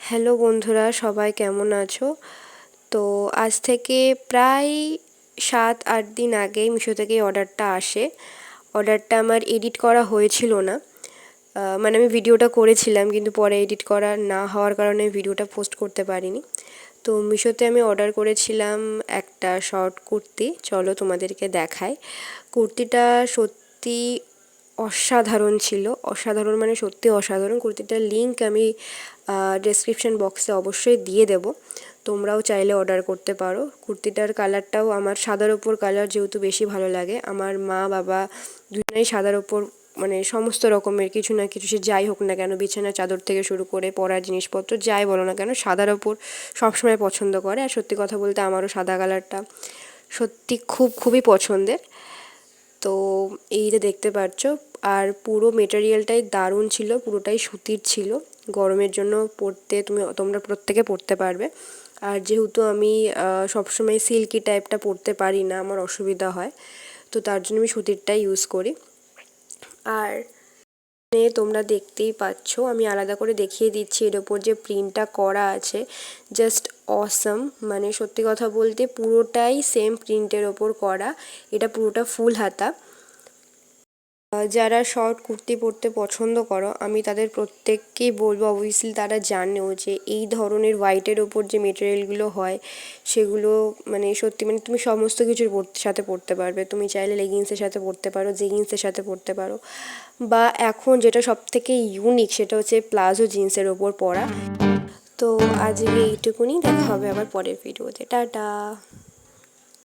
Hello বন্ধুরা, সবাই কেমন আছো? তো আজ থেকে প্রায় 7-8 দিন আগে মিশো থেকে অর্ডারটা আসে। অর্ডারটা আমার এডিট করা হয়েছিল না, মানে আমি ভিডিওটা করেছিলাম কিন্তু পরে এডিট করা না হওয়ার কারণে ভিডিওটা পোস্ট করতে পারিনি। তো মিশোতে আমি অর্ডার করেছিলাম একটা শর্ট কুর্তি। চলো তোমাদেরকে দেখাই। কুর্তিটা সত্যি অসাধারণ ছিল, অসাধারণ মানে সত্যি অসাধারণ। কুর্তিটার লিঙ্ক আমি ডেসক্রিপশন বক্সে অবশ্যই দিয়ে দেব, তোমরাও চাইলে অর্ডার করতে পারো। কুর্তিটার কালারটাও আমার সাদার ওপর কালার যেহেতু বেশি ভালো লাগে, আমার মা বাবা দুজনেই সাদার ওপর মানে সমস্ত রকমের কিছু না কিছু, সে যাই হোক না কেন, বিছানার চাদর থেকে শুরু করে পরার জিনিসপত্র যাই বলো না কেন সাদার ওপর সবসময় পছন্দ করে। আর সত্যি কথা বলতে আমারও সাদা কালারটা সত্যি খুবই পছন্দের। তো এই যে দেখতে পাচ্ছ, আর পুরো মেটেরিয়ালটাই দারুণ ছিল, পুরোটাই সুতির ছিল। গরমের জন্য তোমরা প্রত্যেকে পরতে পারবে। আর যেহেতু আমি সবসময় সিল্কি টাইপটা পরতে পারি না, আমার অসুবিধা হয়, তো তার জন্য আমি সুতিরটাই ইউজ করি। আর তোমরা দেখতেই পাচ্ছ, আমি আলাদা করে দেখিয়ে দিচ্ছি এর ওপর যে প্রিন্টটা করা আছে, জাস্ট অসাম। মানে সত্যি কথা বলতে পুরোটাই সেম প্রিন্টের ওপর করা। এটা পুরোটা ফুল হাতা। যারা শর্ট কুর্তি পরতে পছন্দ করো আমি তাদের প্রত্যেককেই বলবো, অবভিয়াসলি তারা জানেও যে এই ধরনের হোয়াইটের ওপর যে মেটেরিয়ালগুলো হয় সেগুলো মানে সত্যি মানে তুমি সমস্ত কিছুর সাথে পরতে পারবে। তুমি চাইলে লেগিংসের সাথে পরতে পারো, জেগিংসের সাথে পরতে পারো, বা এখন যেটা সবথেকে ইউনিক সেটা হচ্ছে প্লাজো জিন্সের ওপর পরা। তো আজকে এইটুকুনি, দেখা হবে আবার পরের ভিডিওতে। টাটা।